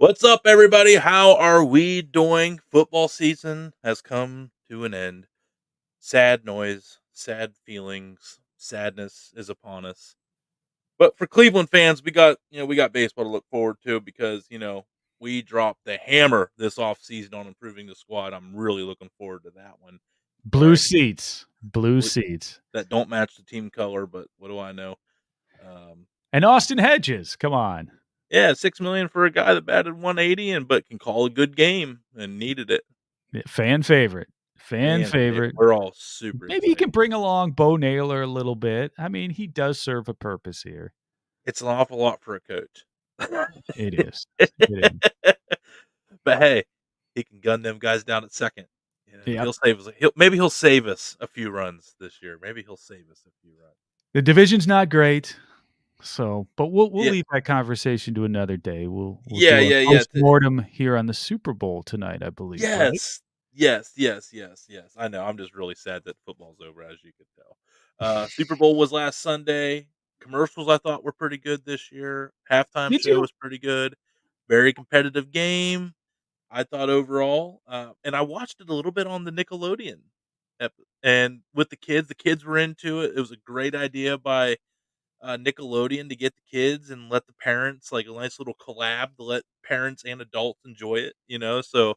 What's up, everybody? How are we doing? Football season has come to an end. Sad noise, sad feelings, sadness is upon us. But for Cleveland fans, we got baseball to look forward to because, we dropped the hammer this offseason on improving the squad. I'm really looking forward to that one. Blue And seats. Blue we, seats. that don't match the team color, but what do I know? Um, And Austin Hedges, come on. yeah, 6 million for a guy that batted 180 but can call a good game and needed it. Fan favorite. Fan Man, favorite. we're all super Maybe he excited. can bring along Bo Naylor a little bit. I mean, he does serve a purpose here. It's an awful lot for a coach. It is. It is. But hey, he can gun them guys down at second. Yep. He'll save us. Maybe he'll save us a few runs this year. Maybe he'll save us a few runs. The division's not great. So, but we'll Yeah, leave that conversation to another day. We'll yeah, do a yeah, yeah. post-mortem here on the Super Bowl tonight, I believe, right? Yes, yes. I know. I'm just really sad that football's over, as you could tell. Super Bowl was last Sunday. Commercials I thought were pretty good this year. Halftime Did show you? was pretty good. Very competitive game. I thought overall, and I watched it a little bit on the Nickelodeon, and with the kids were into it. It was a great idea by Nickelodeon to get the kids and let the parents like a nice little collab to let parents and adults enjoy it. So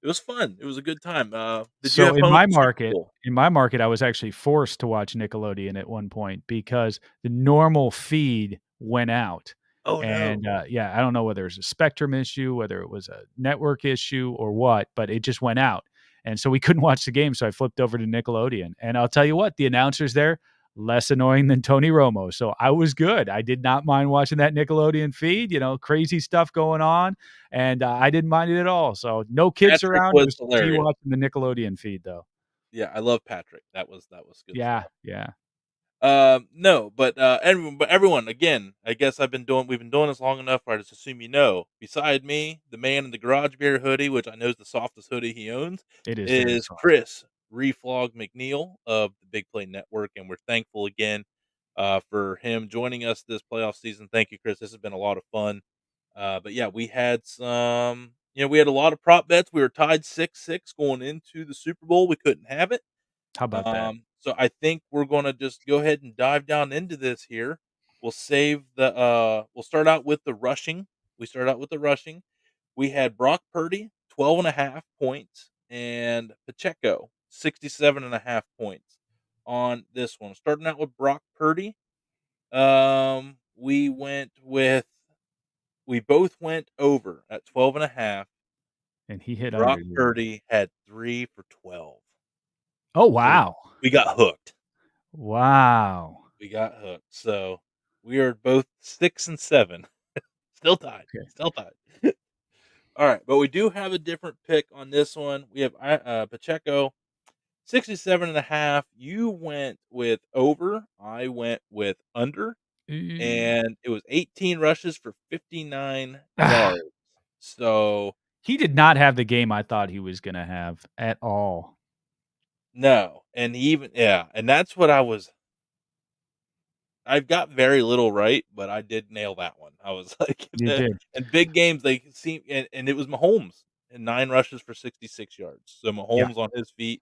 it was fun. It was a good time. Did you So have fun with the Super Bowl? in my market, I was actually forced to watch Nickelodeon at one point because the normal feed went out. Oh no! And, yeah, I don't know whether it was a spectrum issue, whether it was a network issue or what, but it just went out. And so we couldn't watch the game, so I flipped over to Nickelodeon. And I'll tell you what, the announcers there, less annoying than Tony Romo. So I was good. I did not mind watching that Nickelodeon feed, crazy stuff going on. And, I didn't mind it at all. So no kids Patrick around, was just me hilarious. watching the Nickelodeon feed, though. Yeah, I love Patrick. That was good Yeah, stuff. yeah. No, but everyone, again, I guess we've been doing this long enough. I just assume you know. Beside me, the man in the garage beer hoodie, which I know is the softest hoodie he owns, It is very is soft. Chris Reflog McNeil of the Big Play Network, and we're thankful again for him joining us this playoff season. Thank you, Chris. This has been a lot of fun. But yeah, we had a lot of prop bets. We were tied 6-6 going into the Super Bowl. We couldn't have it. How about that? So I think we're gonna just go ahead and dive down into this here. We'll start out with the rushing. We start out with the rushing. We had Brock Purdy, 12.5 points, and Pacheco, 67.5 points on this one. Starting out with Brock Purdy, we both went over at 12.5. And he hit under, Brock didn't he? Purdy had 3 for 12. Oh, So we wow. we got hooked. Wow. We got hooked. So we are both 6 and 7. Still tied. Okay. Still tied. All right, but we do have a different pick on this one. We have Pacheco, 67.5. You went with over. I went with under, and it was 18 rushes for 59 Ah, yards. So he did not have the game I thought he was gonna have at all. no, and even yeah, and that's what I've got very little right, but I did nail that one. I was like, You did. in big games, they seem, and it was Mahomes and 9 rushes for 66 yards. So Yeah. Mahomes on his feet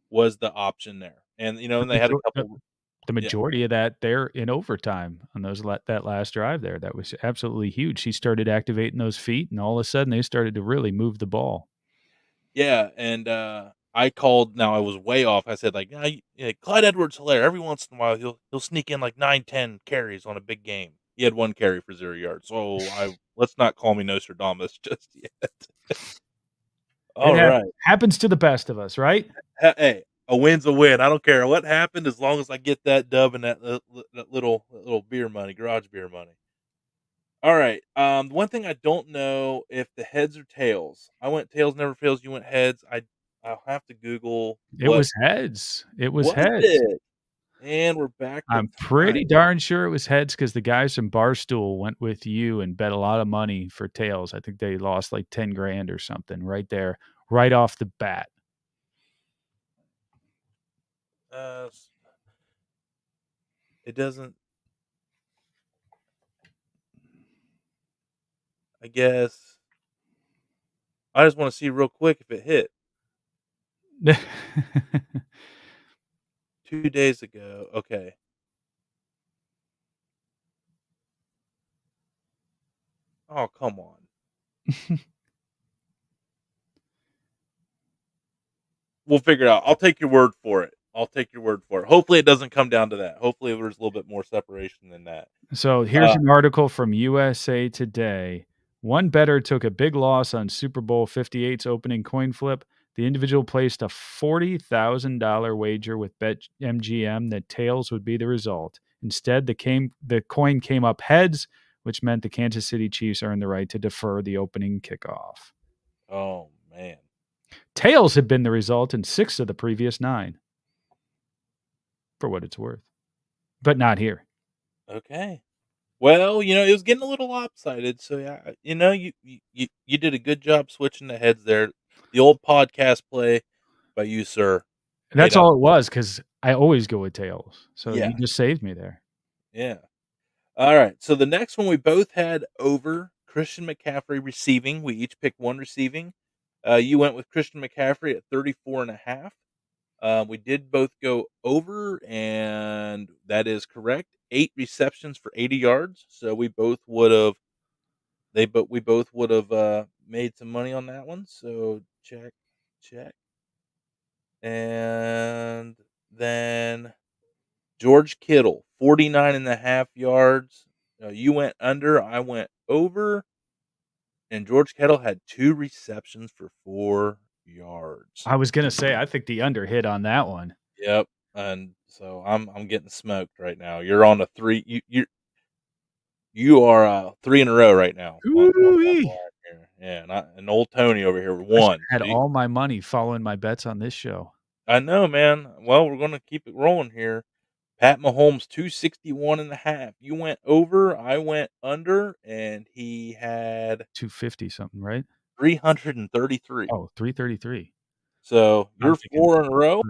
was the option there, and The and they had a the couple, the yeah, majority of that there in overtime on that last drive there, that was absolutely huge. He started activating those feet, and all of a sudden, they started to really move the ball. yeah, and I called. Now I was way off. I said like, yeah, Clyde Edwards-Helaire. Every once in a while, he'll sneak in like 9, 10 carries on a big game. He had 1 carry for 0 yards. So let's not call me Nostradamus just yet. It All right. happens to the best of us, right? Hey, a win's a win. I don't care what happened as long as I get that dub and that little beer money, garage beer money. All right. One thing I don't know if the heads or tails. I went tails never fails. You went heads. I'll have to Google It what was heads. It was was heads. it. And we're back to I'm tie. pretty darn sure it was heads because the guys from Barstool went with you and bet a lot of money for tails. I think they lost like 10 grand or something right there, right off the bat. Uh, it doesn't. I guess. I just wanna see real quick if it hit. 2 days ago. Okay. Oh, come on. We'll figure it out. I'll take your word for it. I'll take your word for it. Hopefully, it doesn't come down to that. Hopefully, there's a little bit more separation than that. So here's Uh, an article from USA Today. One bettor took a big loss on Super Bowl 58's opening coin flip. The individual placed a $40,000 wager with BetMGM that tails would be the result. Instead, the coin came up heads, which meant the Kansas City Chiefs earned the right to defer the opening kickoff. oh, man. Tails had been the result in 6 of the previous 9, for what it's worth, but not here. Okay. Well, it was getting a little lopsided, so, yeah, you did a good job switching the heads there. The old podcast play by you, sir, paid That's out. all it was because I always go with tails. So Yeah, you just saved me there. yeah. Alright, so the next one we both had over Christian McCaffrey receiving. We each picked 1 receiving. You went with Christian McCaffrey at 34.5. We did both go over, and that is correct. 8 receptions for 80 yards. So we both would've, made some money on that one. So check, check. And then George Kittle, 49.5 yards. You went under, I went over, and George Kittle had 2 receptions for 4 yards. I was gonna say, I think the under hit on that one. Yep, and so I'm getting smoked right now. You're on a 3 you are, 3 in a row right now on that Ooh-wee. line here. Yeah, and old Tony over here I should won. have had See? all my money following my bets on this show. I know, man. Well, we're gonna keep it rolling here. Pat Mahomes, 261.5. You went over, I went under, and he had 250 something, right? 333. Oh, 333. So, I'm you're thinking 4 in a row.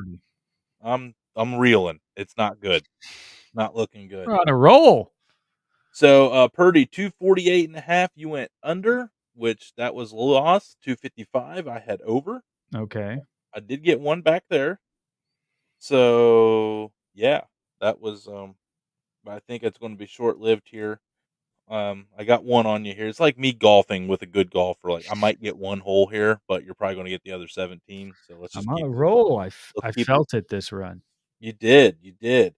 330. I'm reeling. It's not good. Not looking good. We're on a roll. So, Purdy, 248.5, you went under, which that was a loss. 255, I had over. Okay. I did get 1 back there. So, yeah, that was, but I think it's gonna be short-lived here. I got 1 on you here. It's like me golfing with a good golfer, like, I might get 1 hole here, but you're probably gonna get the other 17, so I'm on a roll. I keep it. felt it this run. You did, you did.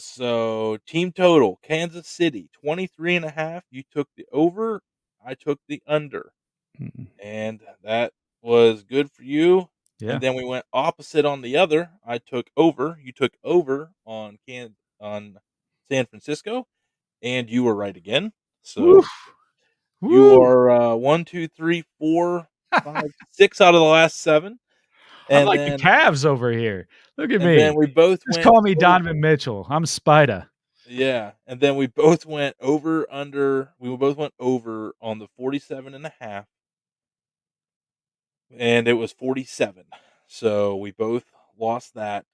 So team total, Kansas City, 23.5. You took the over, I took the under, Mm, and that was good for you. yeah. And then we went opposite on the other. I took over, you took over on San Francisco, and you were right again. Woo. So you Woo. are 1, 2, 3, 4, 5, 6 out of the last 7. I'm And like the then Cavs over here. Look at and then me. we both Just went call me over. Donovan Mitchell. I'm Spida. Yeah, and then we both went over under we both went over on the 47.5, and it was 47. So we both lost that.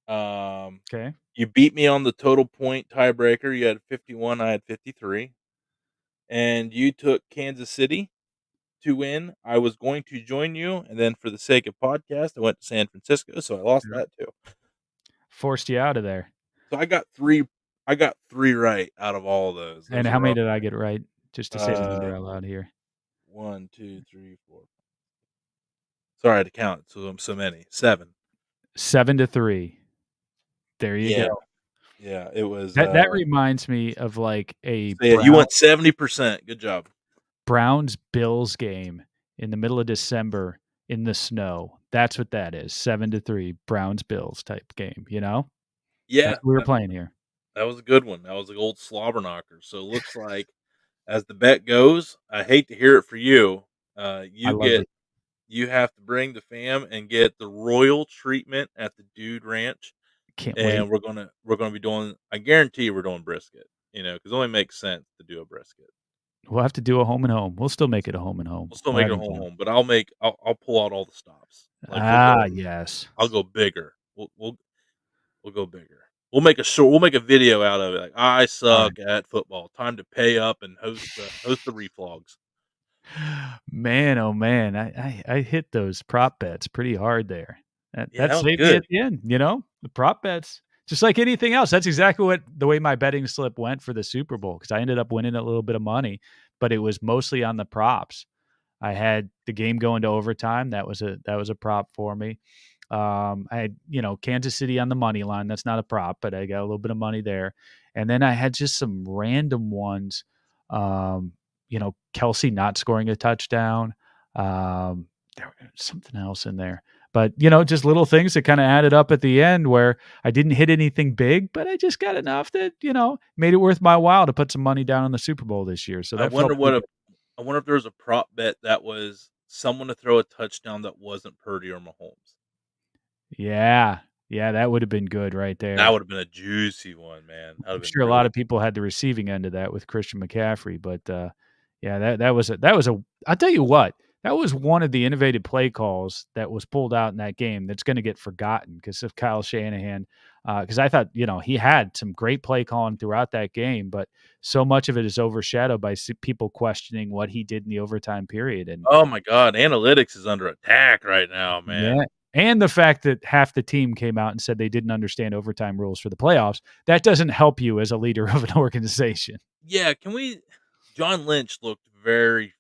Um, Okay. you beat me on the total point tiebreaker. You had 51, I had 53. And you took Kansas City to win. I was going to join you, and then for the sake of podcast, I went to San Francisco, so I lost Yep. that too. Forced you out of there. So I got 3 right out of all of those. And Those how are many rough. did I get right? Just to say the Uh, number out loud here. 1, 2, 3, 4. Sorry, I had to count, so so many. 7. 7-3. There you Yeah, go. yeah, it was, That reminds me of like a so yeah, you went 70%. Good job. Browns Bills game in the middle of December in the snow. That's what that is. 7-3 Browns Bills type game, you know? Yeah, That's what we were playing here. that was a good one. That was an old slobber knocker. So it looks like as the bet goes, I hate to hear it for you, I love it. you have to bring the fam and get the royal treatment at the Dude Ranch, Can't wait. and we're gonna be doing I guarantee we're doing brisket, because it only makes sense to do a brisket. We'll have to do a home and home. We'll still make it a home and home. We'll still make Right it on home time. home, but I'll pull out all the stops. Like, Ah, yes. I'll go bigger. We'll go bigger. We'll make a video out of it, like, "I Alright. suck at football. Time to pay up and host the reflogs." Man, oh man, I hit those prop bets pretty hard there. That Yeah, that that was saved me good. at the end, the prop bets. Just like anything else, that's exactly what the way my betting slip went for the Super Bowl because I ended up winning a little bit of money, but it was mostly on the props. I had the game going to overtime. That was a prop for me. I had, Kansas City on the money line. That's not a prop, but I got a little bit of money there. And then I had just some random ones. Um, Kelsey not scoring a touchdown. There was something else in there. But, just little things that kind of added up at the end where I didn't hit anything big, but I just got enough that, made it worth my while to put some money down on the Super Bowl this year. So I that wonder felt pretty what a good. I wonder if there was a prop bet that was someone to throw a touchdown that wasn't Purdy or Mahomes. Yeah. Yeah, that would have been good right That there. would have been a juicy one, man. That would I'm have been sure a lot really of people had the receiving end of that with Christian McCaffrey, but, yeah, that was a I'll tell you what, that was one of the innovative play calls that was pulled out in that game that's gonna get forgotten because of Kyle Shanahan, because I thought, he had some great play calling throughout that game, but so much of it is overshadowed by people questioning what he did in the overtime period, and oh my god, analytics is under attack right now, man. yeah, and the fact that half the team came out and said they didn't understand overtime rules for the playoffs, that doesn't help you as a leader of an organization. Yeah, can we John Lynch looked very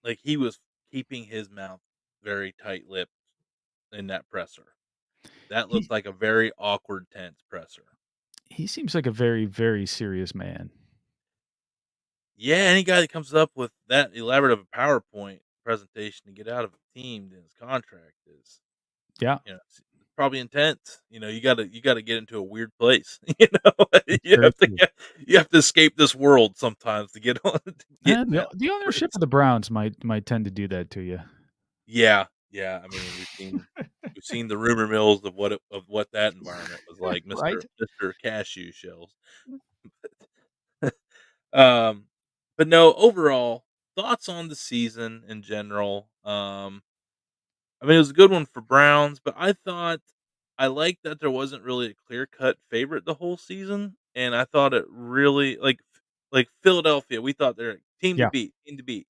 like he was keeping his mouth very tight-lipped in that presser. That looked He like a very awkward, tense presser. he seems like a very, very serious man. Yeah, any guy that comes up with that elaborate of a PowerPoint presentation to get out of a team in his contract is, Yeah, it's probably intense. You gotta get into a weird place. that's You very have to true. you have to escape this world sometimes to get on to get in The that the ownership place. of the Browns might tend to do that to you. Yeah, yeah. I mean, we've seen the rumor mills of what that environment was like, Right? Mister Cashew shells. Um, but no, overall thoughts on the season in general. I mean, it was a good one for Browns, but I thought I liked that there wasn't really a clear cut favorite the whole season, and I thought it really like Philadelphia. We thought they're a team to Yeah. beat, team to beat.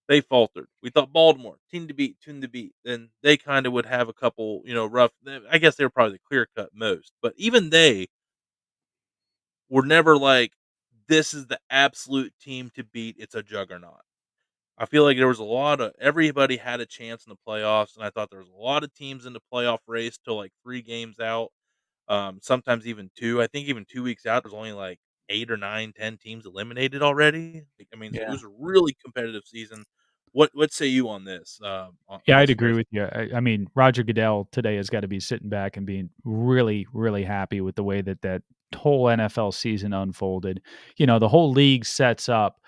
They faltered. We thought Baltimore, team to beat, team to beat. Then they kind of would have a couple, rough. I guess they were probably the clear cut most, but even they were never like, this is the absolute team to beat. It's a juggernaut. I feel like there was a lot of everybody had a chance in the playoffs, and I thought there was a lot of teams in the playoff race till like 3 games out, sometimes even 2. I think even 2 weeks out, there's only like 8 or 9, 10 teams eliminated already. Like, I mean, it Yeah. was a really competitive season. What say you on this, Yeah, I'd as far agree as with you. I mean, Roger Goodell today has got to be sitting back and being really, really happy with the way that whole NFL season unfolded. The whole league sets up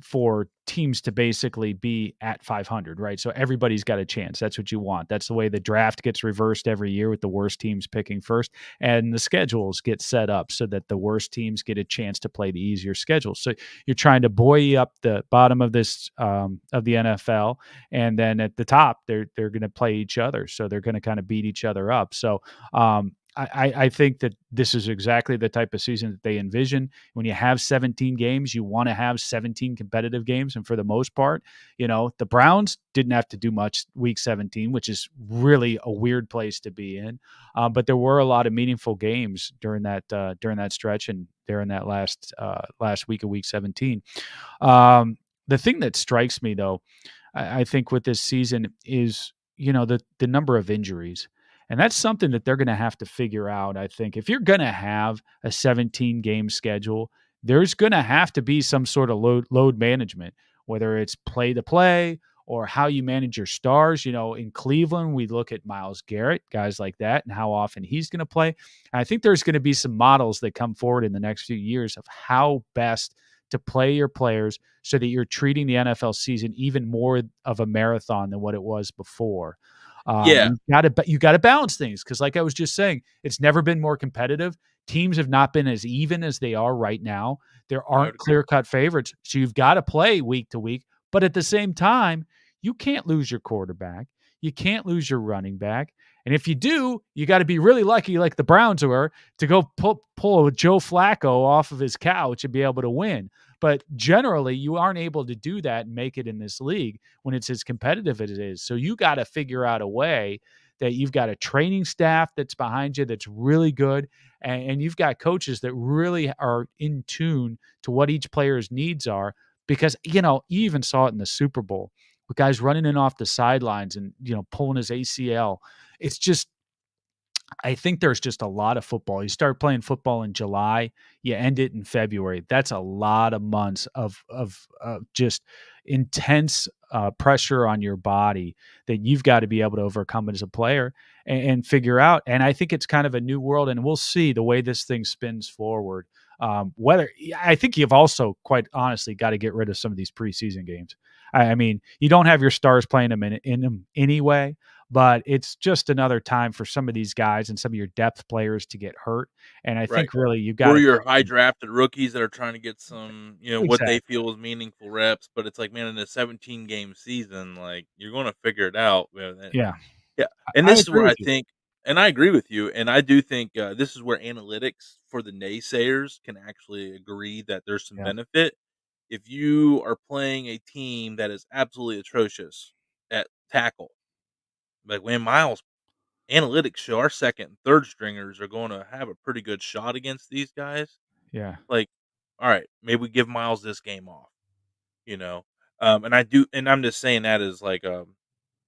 for teams to basically be at 500, right? So everybody's got a chance. That's what you want. That's the way the draft gets reversed every year with the worst teams picking first, and the schedules get set up so that the worst teams get a chance to play the easier schedule. So you're trying to buoy up the bottom of this of the NFL, and then at the top they're going to play each other, so they're going to kind of beat each other up. So I think that this is exactly the type of season that they envision. When you have 17 games, you want to have 17 competitive games, and for the most part, the Browns didn't have to do much week 17, which is really a weird place to be in. But there were a lot of meaningful games during that stretch and during that last week of week 17. The thing that strikes me though, I think with this season is the number of injuries, and that's something that they're going to have to figure out. I think if you're going to have a 17 game schedule, there's going to have to be some sort of load management, whether it's play to play or how you manage your stars. In Cleveland, we look at Myles Garrett, guys like that, and how often he's going to play. And I think there's going to be some models that come forward in the next few years of how best to play your players so that you're treating the NFL season even more of a marathon than what it was before. Yeah, You got to balance things because, like I was just saying, it's never been more competitive. Teams have not been as even as they are right now. There I would aren't agree. clear cut favorites, so you've got to play week to week. But at the same time, you can't lose your quarterback. You can't lose your running back. And if you do, you got to be really lucky, like the Browns were, to go pull a Joe Flacco off of his couch and be able to win. But generally, you aren't able to do that and make it in this league when it's as competitive as it is. So you got to figure out a way that you've got a training staff that's behind you that's really good, and you've got coaches that really are in tune to what each player's needs are. Because you even saw it in the Super Bowl with guys running in off the sidelines and pulling his ACL. It's just I think there's just a lot of football. You start playing football in July, you end it in February. That's a lot of months of just intense pressure on your body that you've got to be able to overcome as a player and figure out. And I think it's kind of a new world, and we'll see the way this thing spins forward. Whether I think you've also, quite honestly, got to get rid of some of these preseason games. I mean, you don't have your stars playing them in them anyway, but it's just another time for some of these guys and some of your depth players to get hurt. And I Right. think really you've got Or to your high drafted rookies that are trying to get some, what they exactly. feel is meaningful reps, but it's like, man, in a 17-game season, like, you're gonna figure it out, man, Yeah, yeah, and I this is agree where I with you. think and I agree with you, and I do think, this is where analytics for the naysayers can actually agree that there's some Yeah, benefit. If you are playing a team that is absolutely atrocious at tackle, like, when Miles analytics show our 2nd and 3rd stringers are gonna have a pretty good shot against these guys. yeah, Like, alright, maybe we give Miles this game off, you know? And I do and I'm just saying that as, like,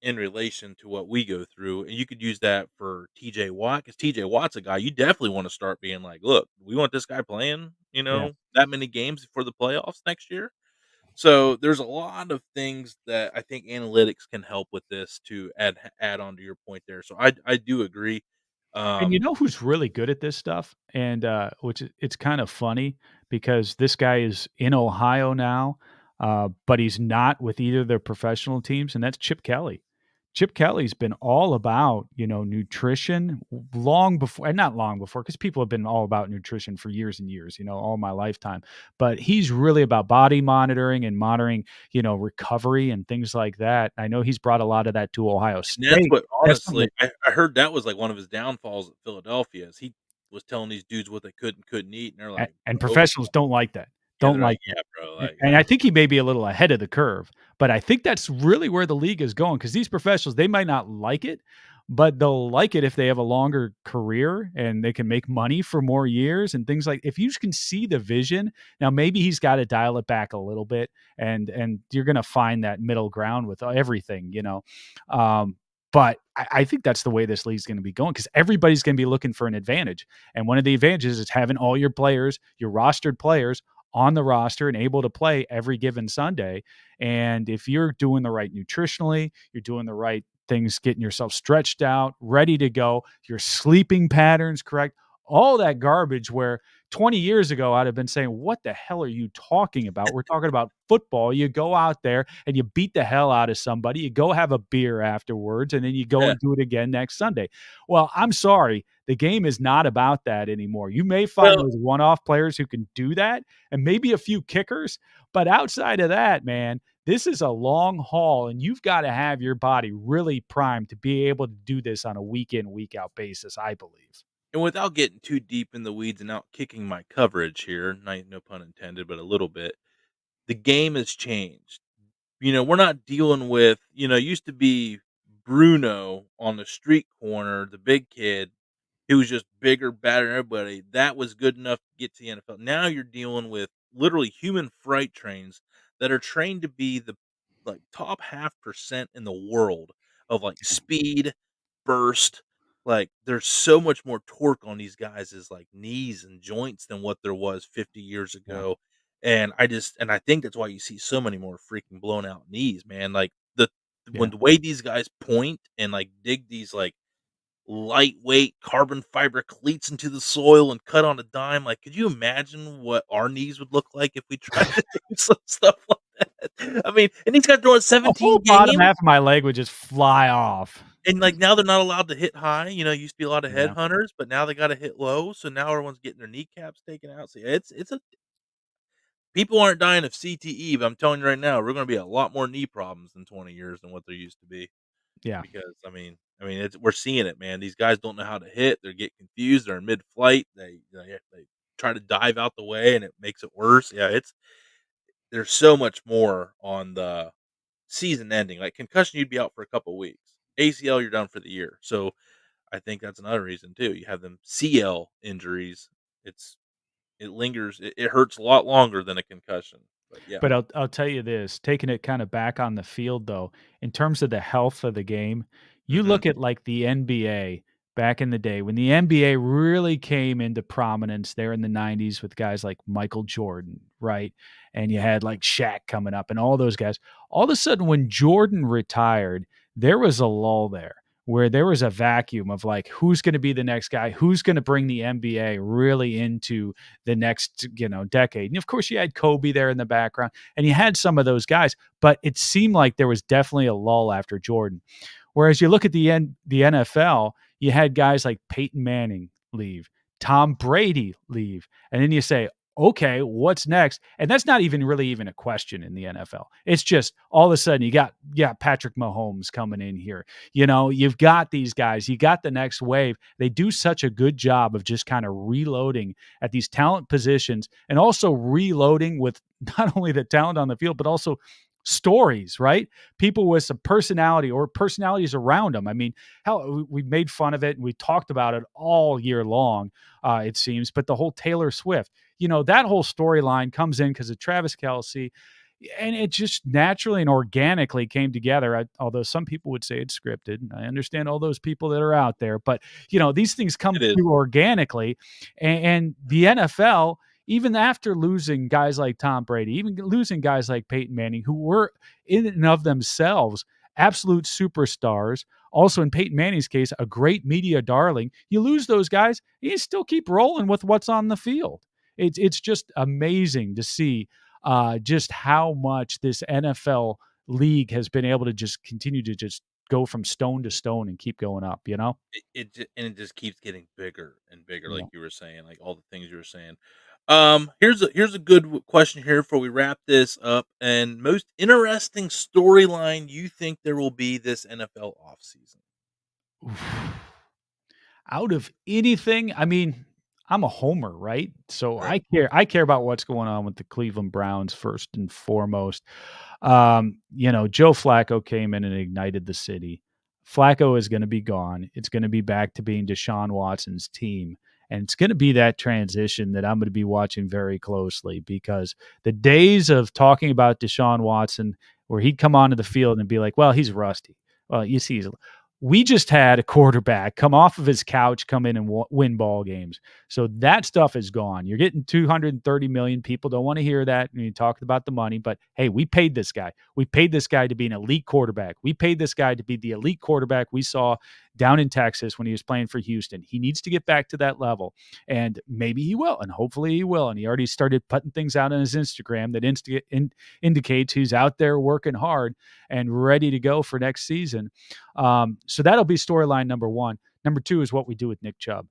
in relation to what we go through, and you could use that for TJ Watt, because TJ Watt's a guy you definitely wanna start being like, "Look, we want this guy playing, yeah. that many games for the playoffs next year." So, there's a lot of things that I think analytics can help with this to add on to your point there. So I do agree. And you Um know who's really good at this stuff? And, it's kind of funny because this guy is in Ohio now, but he's not with either of their professional teams, and that's Chip Kelly. Chip Kelly's been all about, nutrition long before, and not long before, because people have been all about nutrition for years and years, all my lifetime. But he's really about body monitoring and monitoring, recovery and things like that. I know he's brought a lot of that to Ohio And that's State. what That's something honestly, that I heard that was, like, one of his downfalls at Philadelphia is he was telling these dudes what they could and couldn't eat, and they're like, and "Bro." professionals don't like that. Yeah, Don't they're like, like "Yeah, bro, A like, and I think he may be a little ahead of the curve, but I think that's really where the league is going because these professionals, they might not like it, but they'll like it if they have a longer career and they can make money for more years and things like if you can see the vision, now maybe he's got to dial it back a little bit and you're gonna find that middle ground with everything, but I think that's the way this league's gonna be going because everybody's gonna be looking for an advantage. And one of the advantages is having all your players, your rostered players on the roster and able to play every given Sunday. And if you're doing the right nutritionally, you're doing the right things, getting yourself stretched out, ready to go, your sleeping patterns correct, all that garbage where 20 years ago I'd have been saying, "What the hell are you talking about? We're talking about football." You go out there and you beat the hell out of somebody, you go have a beer afterwards, and then you go yeah." and do it again next Sunday. Well, I'm sorry. The game is not about that anymore. You may find Well, those one-off players who can do that, and maybe a few kickers. But outside of that, man, this is a long haul, and you've got to have your body really primed to be able to do this on a week in, week out basis, I believe. and without getting too deep in the weeds and out kicking my coverage here, no pun intended, but a little bit, the game has changed. We're not dealing with, it used to be Bruno on the street corner, the big kid who was just bigger, badder than everybody. That was good enough to get to the NFL. Now you're dealing with literally human freight trains that are trained to be the like top half percent in the world of like speed, burst. Like there's so much more torque on these guys' like knees and joints than what there was 50 years Yeah, ago. And I think that's why you see so many more freaking blown out knees, man. Like when yeah. the way these guys point and like dig these like lightweight carbon fiber cleats into the soil and cut on a dime, like, could you imagine what our knees would look like if we tried to do some stuff like that? I mean, and these guys throwing The whole 17 bottom games, half of my leg would just fly off. and, like, now they're not allowed to hit high, used to be a lot of Yeah, headhunters, but now they gotta hit low, so now everyone's getting their kneecaps taken out, so, yeah, it's a people aren't dying of CTE, but I'm telling you right now, we're gonna be a lot more knee problems in 20 years than what there used to be. yeah. Because, it's we're seeing it, man. These guys don't know how to hit. They get confused. They're in mid-flight. They try to dive out the way, and it makes it worse. Yeah, there's so much more on the season ending. Like concussion, you'd be out for a couple weeks. ACL, you're done for the year. So I think that's another reason too. You have them CL injuries. It's it lingers. It hurts a lot longer than a concussion. But yeah. But I'll tell you this, taking it kinda back on the field though, in terms of the health of the game, you Mhm. look at, like, the NBA back in the day, when the NBA really came into prominence there in the '90s with guys like Michael Jordan, right? And you had, like, Shaq coming up and all those guys. All of a sudden, when Jordan retired, there was a lull there, where there was a vacuum of, like, who's gonna be the next guy? Who's gonna bring the NBA really into the next, decade. And of course, you had Kobe there in the background, and you had some of those guys, but it seemed like there was definitely a lull after Jordan. Whereas you look at the NFL, you had guys like Peyton Manning leave, Tom Brady leave, and then you say, okay, what's next? And that's not even really even a question in the NFL. It's just all of a sudden you got Patrick Mahomes coming in here. You've got these guys, you got the next wave. They do such a good job of just kind of reloading at these talent positions and also reloading with not only the talent on the field, but also stories, right? People with some personality or personalities around them. I mean, hell, we made fun of it and we talked about it all year long, it seems. But the whole Taylor Swift, that whole storyline comes in because of Travis Kelsey. And it just naturally and organically came together. Although some people would say it's scripted. I understand all those people that are out there, but these things come It is. through organically. And the NFL, even after losing guys like Tom Brady, even losing guys like Peyton Manning, who were in and of themselves absolute superstars. Also, in Peyton Manning's case, a great media darling. You lose those guys, you still keep rolling with what's on the field. It's just amazing to see just how much this NFL league has been able to just continue to just go from stone to stone and keep going up. And it just keeps getting bigger and bigger, like Yeah. you were saying, like all the things you were saying. Here's a good question here before we wrap this up. And most interesting storyline you think there will be this NFL offseason? Out of anything, I mean, I'm a homer, right? So Right. I care about what's going on with the Cleveland Browns first and foremost. Joe Flacco came in and ignited the city. Flacco is going to be gone. It's going to be back to being Deshaun Watson's team. And it's going to be that transition that I'm going to be watching very closely because the days of talking about Deshaun Watson, where he'd come onto the field and be like, well, he's rusty. Well, you see, we just had a quarterback come off of his couch, come in and win ball games. So that stuff is gone. You're getting 230 million. People don't want to hear that when you talk about the money, but hey, we paid this guy. We paid this guy to be an elite quarterback. We paid this guy to be the elite quarterback we saw down in Texas when he was playing for Houston. He needs to get back to that level, and maybe he will, and hopefully he will. And he already started putting things out on his Instagram that indicates he's out there working hard and ready to go for next season. So that'll be storyline number one. Number two is what we do with Nick Chubb.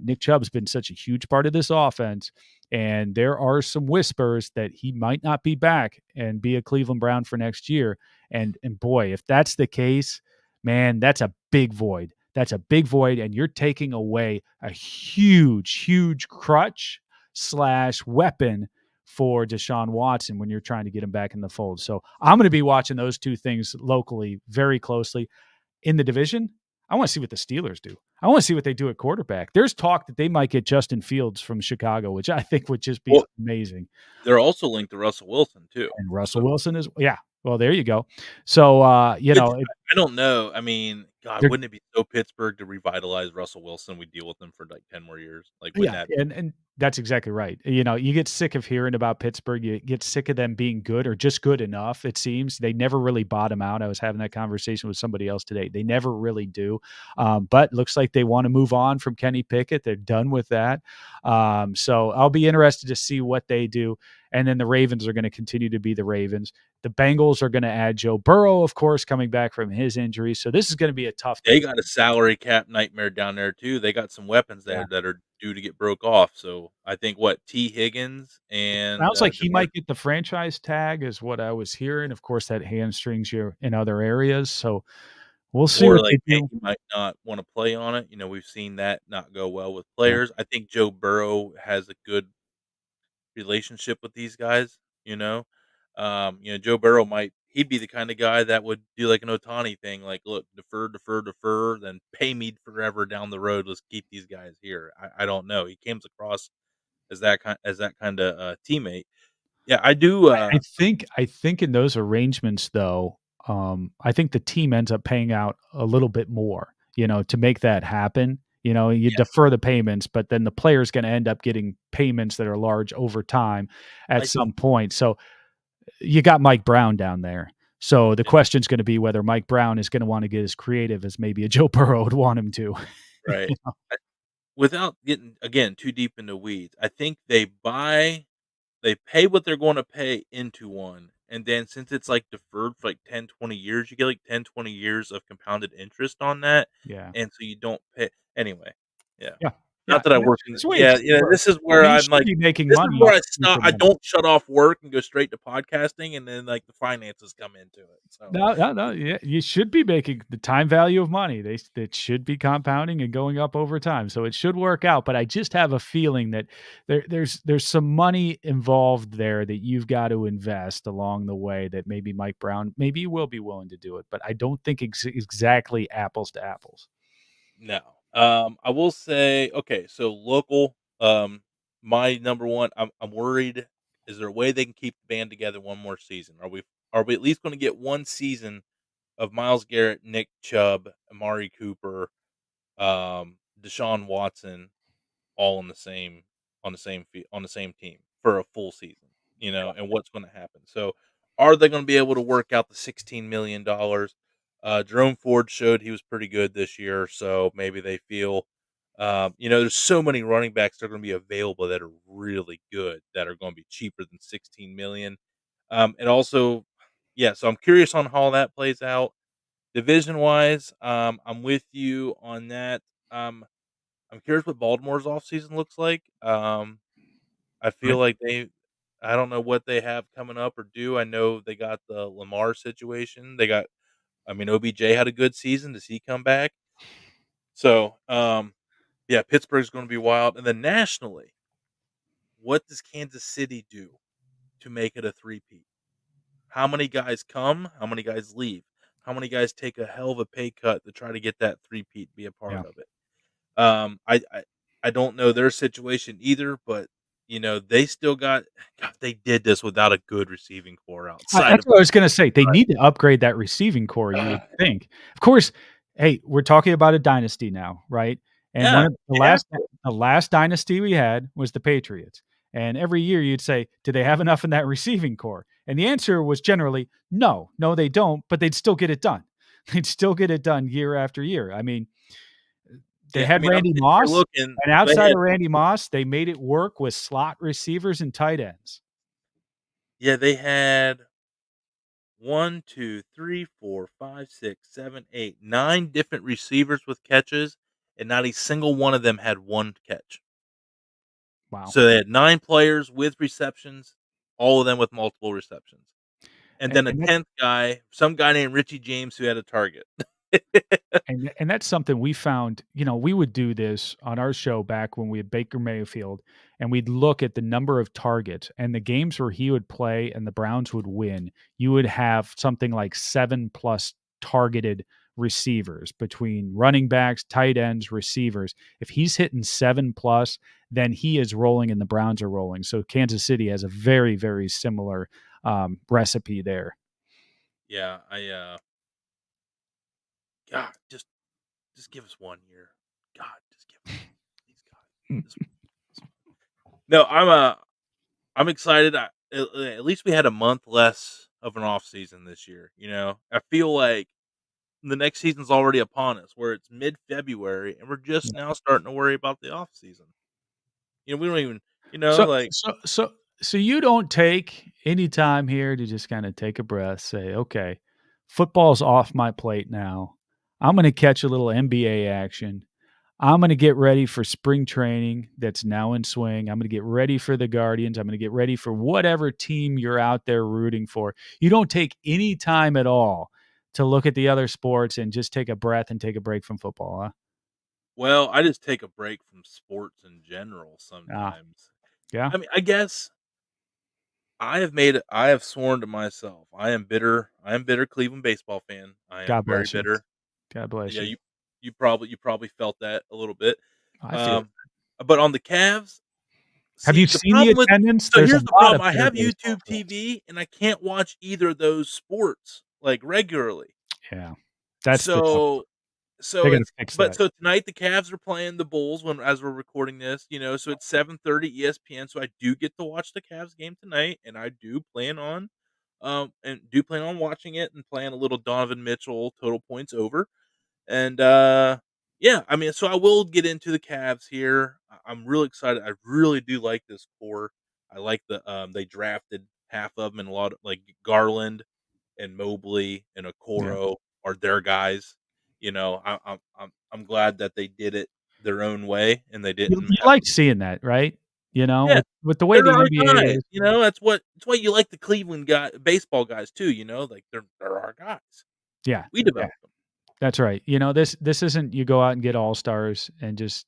Nick Chubb's been such a huge part of this offense, and there are some whispers that he might not be back and be a Cleveland Brown for next year. And boy, if that's the case, man, that's a big void. That's a big void, and you're taking away a huge, huge crutch slash weapon for Deshaun Watson when you're trying to get him back in the fold. So I'm going to be watching those two things locally very closely. In the division, I want to see what the Steelers do. I want to see what they do at quarterback. There's talk that they might get Justin Fields from Chicago, which I think would just be Well, amazing. they're also linked to Russell Wilson too. And So Russell Wilson is, yeah. Well, there you go. So, which I don't know. I mean, God, they're wouldn't it be so Pittsburgh to revitalize Russell Wilson? We deal with him for like 10 more years. Like, wouldn't Yeah, that and that's exactly right. You get sick of hearing about Pittsburgh. You get sick of them being good or just good enough, it seems. They never really bottom out. I was having that conversation with somebody else today. They never really do. But looks like they want to move on from Kenny Pickett. They're done with that. So I'll be interested to see what they do. And then the Ravens are going to continue to be the Ravens. The Bengals are going to add Joe Burrow, of course, coming back from his injury. So this is going to be a tough they division. got a salary cap nightmare down there too. They got some weapons Yeah. there that are due to get broke off. So I think what T. Higgins and Sounds like he Demar might get the franchise tag is what I was hearing. Of course, that hamstrings you in other areas, so we'll see or what like, they hey, do. he might not want to play on it. We've seen that not go well with Yeah. players. I think Joe Burrow has a good relationship with these guys. Joe Burrow he'd be the kind of guy that would do like an Otani thing, like, "Look, defer, defer, defer, then pay me forever down the road. Let's keep these guys here." I don't know. He comes across as that kinda, teammate. Yeah, I do, I think in those arrangements though, I think the team ends up paying out a little bit more, to make that happen. You yeah, defer the payments, but then the player's going to end up getting payments that are large over time at I some point. So you got Mike Brown down there. So the yeah, question's going to be whether Mike Brown is going to want to get as creative as maybe a Joe Burrow would want him to. right. I Without getting, again, too deep into weeds, I think they pay what they're gonna pay into one, and then since it's, like, deferred for, like, 10, 20 years, you get, like, 10, 20 years of compounded interest on that, Yeah. and so you don't pay anyway, yeah. Yeah. Yeah. Not that I And work in that's the way it yeah, should yeah, work. this is I where mean, you I'm should like be making this is money where off I of future stop. I money. don't shut off work and go straight to podcasting, and then, like, the finances come into it, so No, no, no. Yeah, you should be making the time value of money. It should be compounding and going up over time. So it should work out. But I just have a feeling that there's some money involved there that you've got to invest along the way. That maybe Mike Brown maybe he will be willing to do it, but I don't think exactly apples to apples. no. I will say, okay, so local, my number one, I'm worried. Is there a way they can keep the band together one more season? Are we at least going to get one season of Miles Garrett, Nick Chubb, Amari Cooper, Deshaun Watson, all on the same team for a full season, and what's going to happen? So, are they going to be able to work out the $16 million? Jerome Ford showed he was pretty good this year, so maybe they feel, there's so many running backs that are going to be available that are really good that are going to be cheaper than 16 million. And also, yeah, so I'm curious on how that plays out division wise. I'm with you on that. Um, I'm curious what Baltimore's offseason looks like. I feel Right. like I don't know what they have coming up or do. I know they got the Lamar situation. I mean, OBJ had a good season. Does he come back? So, yeah, Pittsburgh's going to be wild. And then nationally, what does Kansas City do to make it a three-peat? How many guys come? How many guys leave? How many guys take a hell of a pay cut to try to get that three-peat, be a Yeah. part of it? I don't know their situation either, but, they still God, they did this without a good receiving core outside That's of what I was gonna say. They need to upgrade that receiving core, you would think. Of course, hey, we're talking about a dynasty now, right? And one Yeah, of you have to. the last dynasty we had was the Patriots. And every year you'd say, "Do they have enough in that receiving core?" And the answer was generally, "No, no, they don't," but they'd still get it done. They'd still get it done year after year. I mean, they Yeah, I had mean, I'm Randy sitting here Moss, looking, and they outside had of Randy Moss, they made it work with slot receivers and tight ends. yeah, they had 1, 2, 3, 4, 5, 6, 7, 8, 9 different receivers with catches, and not a single one of them had 1 catch. Wow. So they had 9 players with receptions, all of them with multiple receptions. And then a And that 10th guy, some guy named Richie James who had a target. And that's something we found, we would do this on our show back when we had Baker Mayfield, and we'd look at the number of targets and the games where he would play and the Browns would win. You would have something like 7 plus targeted receivers between running backs, tight ends, receivers. If he's hitting 7 plus, then he is rolling and the Browns are rolling. So Kansas City has a very, very similar recipe there. Yeah, God, just give us 1 year. God, just give us 1. Please, God. This No, I'm excited. At least we had a month less of an off season this year, I feel like the next season's already upon us, where it's mid-February, and we're just now starting to worry about the off season. We don't even, So like so so so you don't take any time here to just kinda take a breath, say, "Okay, football's off my plate now. I'm gonna catch a little NBA action. I'm gonna get ready for spring training that's now in swing. I'm gonna get ready for the Guardians. I'm gonna get ready for whatever team you're out there rooting for." You don't take any time at all to look at the other sports and just take a breath and take a break from football, huh? well, I just take a break from sports in general Ah, sometimes. yeah. I mean, I guess I have sworn to myself, I am bitter Cleveland baseball fan. I am God very bless you. bitter. God bless Yeah, you. you probably felt that a little bit. I feel it. Um, but on the Cavs, Have you see, the seen the problem with attendance? so There's a here's the lot problem, of I better have baseball YouTube fans. TV, and I can't watch either of those sports, like, regularly. Yeah. That's the tough So part. They gotta it's fix but that. so tonight the Cavs are playing the Bulls when as we're recording this, so it's 7:30 ESPN, so I do get to watch the Cavs game tonight, and I do plan on, watching it and playing a little Donovan Mitchell total points over. And, yeah, I mean, so I will get into the Cavs here. I'm really excited. I really do like this core. I like they drafted half of them and a lot of like Garland and Mobley and Yeah. Okoro are their guys. I'm glad that they did it their own way and they You didn't you have like seeing that, right? yeah, With the way they're the our NBA guys. is. That's why you like the Cleveland baseball guys too. Like they're our guys. Yeah. We Yeah. developed them. That's right. This isn't you go out and get all-stars and just,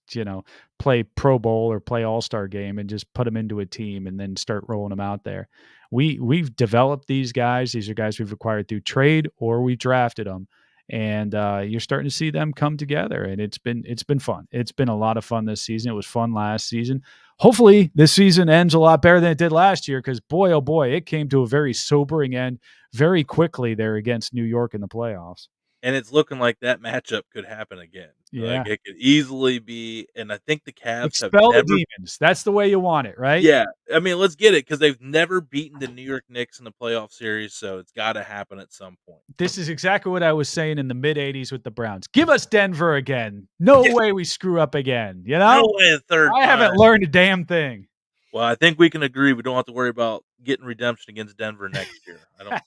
play Pro Bowl or play All-Star game and just put them into a team and then start rolling them out there. We've developed these guys. These are guys we've acquired through trade or we drafted them, and, you're starting to see them come together, and it's been fun. It's been a lot of fun this season. It was fun last season. Hopefully, this season ends a lot better than it did last year because boy, oh boy, it came to a very sobering end very quickly there against New York in the playoffs. And it's looking like that matchup could happen again. Like, Yeah. it could easily be and I think the Cavs have Expel the never demons. That's the way you want it, right? yeah, I mean, let's get it because 'cause they've never beaten the New York Knicks in the playoff series, so it's gotta happen at some point. This is exactly what I was saying in the mid '80s with the Browns. Give us Denver again. No Yeah, way we screw up again, you no know? way a 3rd I haven't time. learned a damn thing. Well, I think we can agree we don't have to worry about getting redemption against Denver next year. I don't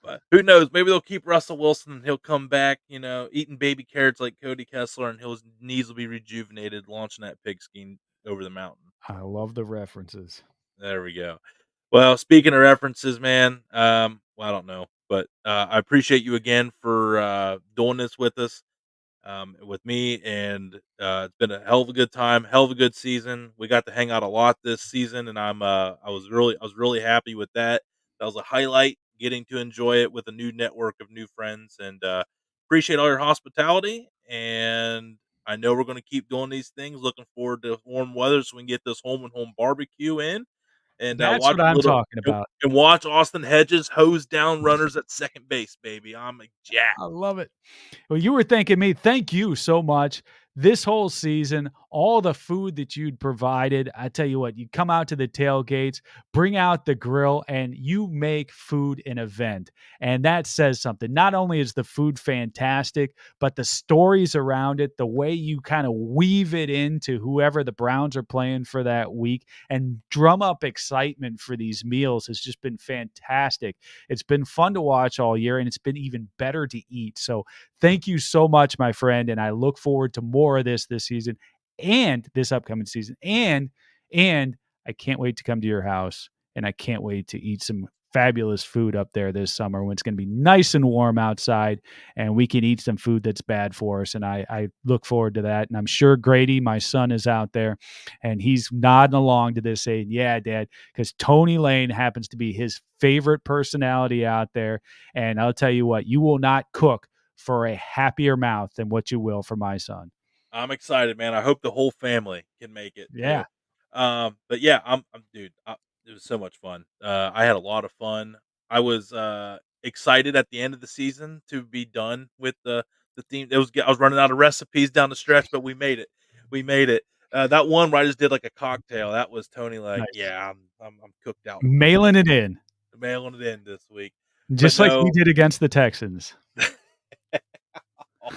but who knows? Maybe they'll keep Russell Wilson and he'll come back, eating baby carrots like Cody Kessler, and his knees will be rejuvenated launching that pigskin over the mountain. I love the references. There we go. Well, speaking of references, man, well, I don't know, but I appreciate you again for doing this with me, and it's been a hell of a good time, hell of a good season. We got to hang out a lot this season, and I was really happy with that. That was a highlight, getting to enjoy it with a new network of new friends, and appreciate all your hospitality. And I know we're going to keep doing these things. Looking forward to warm weather so we can get this home and home barbecue in, and That's watch what a I'm little talking about. and watch Austin Hedges hose down runners at second base, baby. I'm jacked. I love it. Well, you were thanking me. Thank you so much. This whole season, all the food that you'd provided, I tell you what, you come out to the tailgates, bring out the grill, and you make food an event. And that says something. Not only is the food fantastic, but the stories around it, the way you kind of weave it into whoever the Browns are playing for that week and drum up excitement for these meals has just been fantastic. It's been fun to watch all year, and it's been even better to eat. So thank you so much, my friend, and I look forward to more of this season and this upcoming season. And I can't wait to come to your house, and I can't wait to eat some fabulous food up there this summer when it's going to be nice and warm outside and we can eat some food that's bad for us. And I look forward to that. And I'm sure Grady, my son, is out there and he's nodding along to this saying, yeah, Dad, because Tony Lane happens to be his favorite personality out there. And I'll tell you what, you will not cook for a happier mouth than what you will for my son. I'm excited, man. I hope the whole family can make it too. Yeah. But yeah, dude. It was so much fun. I had a lot of fun. I was excited at the end of the season to be done with the team. I was running out of recipes down the stretch, but we made it. We made it. That one where I just did like a cocktail. That was Tony. Like, Nice. yeah, I'm cooked out for this. Mailing it in, Mailing it in this week. But just like we no, did against the Texans. oh,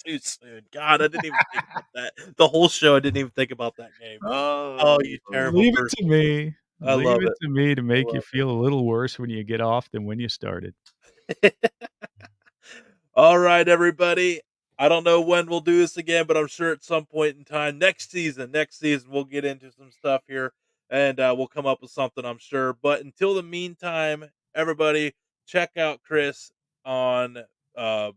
too soon. God, I didn't even think about that. The whole show, I didn't even think about that game. Oh, Oh, you terrible leave it person. to me. I Leave love it it. to me to I make you love it. feel a little worse when you get off than when you started. All right, everybody. I don't know when we'll do this again, but I'm sure at some point in time next season we'll get into some stuff here and we'll come up with something, I'm sure. But until the meantime, everybody check out Chris on uh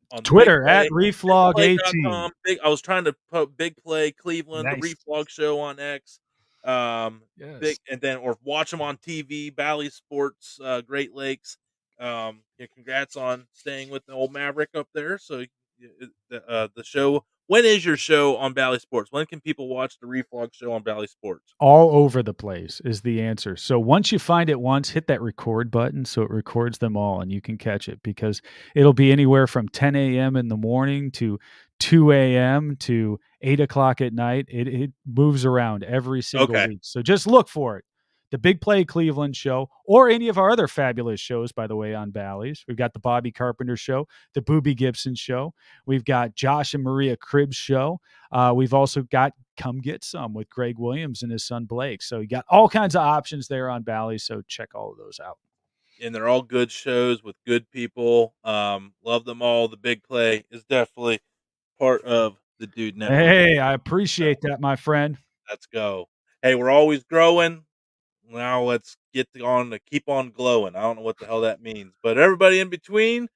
on the Big Twitter at Play, Reflog AT. bigplay.com. I was trying to put Big Play Cleveland, the Nice. Reflog show on X. Big Yes. and then or watch them on TV, Bally Sports, Great Lakes. Yeah, congrats on staying with the old Maverick up there. So, the show when is your show on Bally Sports? When can people watch the Reflog show on Bally Sports? All over the place is the answer. So once you find it once, hit that record button so it records them all and you can catch it because it'll be anywhere from 10 a.m. in the morning to 2 a.m. to 8 o'clock at night. It moves around every single Okay. week. So just look for it. The Big Play Cleveland show, or any of our other fabulous shows, by the way, on Bally's. We've got the Bobby Carpenter show, the Booby Gibson show. We've got Josh and Maria Cribbs show. We've also got Come Get Some with Greg Williams and his son Blake. So you got all kinds of options there on Bally. So check all of those out. And they're all good shows with good people. Love them all. The Big Play is definitely part of the Dude Network. Hey, I So, appreciate that, my friend. let's go. Hey, we're always growing. Now let's get on to keep on glowing. I don't know what the hell that means, but everybody in between,